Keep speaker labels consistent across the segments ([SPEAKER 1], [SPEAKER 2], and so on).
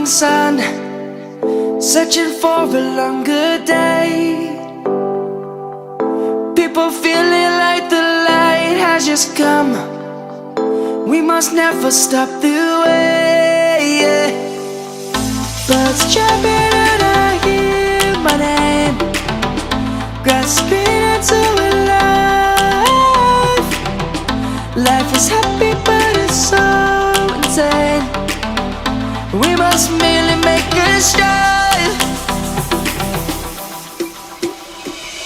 [SPEAKER 1] morning sun, searching for a longer day. People feeling like the light has just come. We must never stop the way, yeah. Birds chirping and I hear my name, grasping into a life. Life is happy but it's so insane. We must merely make a strive.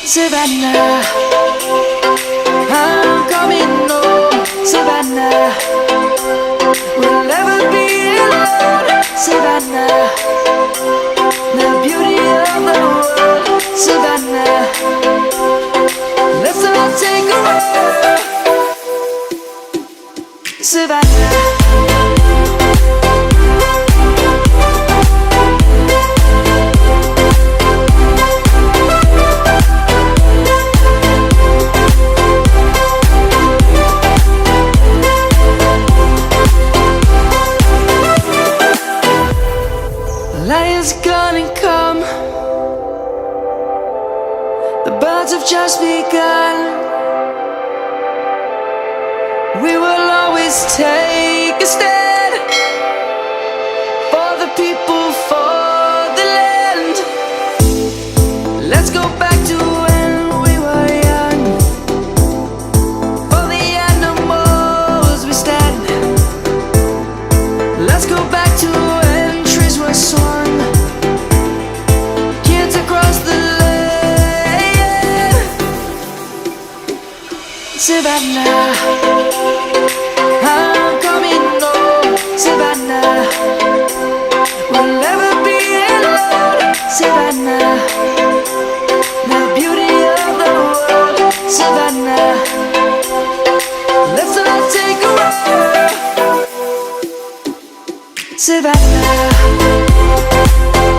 [SPEAKER 1] Savannah, I'm coming home. Savannah, we'll never be alone. Savannah, the beauty of the world. Savannah, let's all take a ride. Savannah. Lion's gonna come. The birds have just begun. We will always take a stand for the people, for the land. Let's go back to when we were young. For the animals we stand. Let's go back to when trees were swung. Savannah, I'm coming home. Savannah, we'll never be alone. Savannah, the beauty of the world. Savannah, let's all take a ride. Savannah,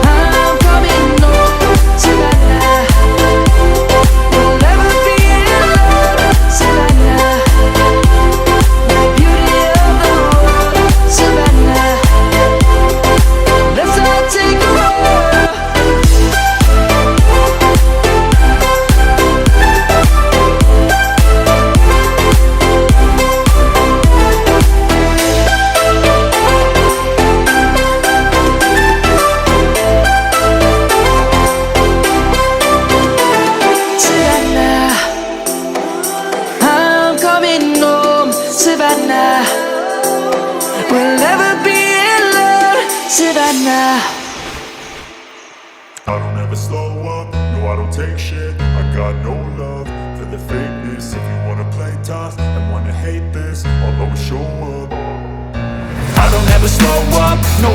[SPEAKER 1] I'm coming home. Savannah, we'll never be alone. Savannah, the beauty of the world. Savannah, let's all take a ride. Savannah, I'm coming home. Savannah, we'll never be alone. Savannah.
[SPEAKER 2] I don't ever slow up, no I don't take shit. I got no love for the fakeness. If you wanna play tough and wanna hate this, I'll always show up. I don't ever slow up, no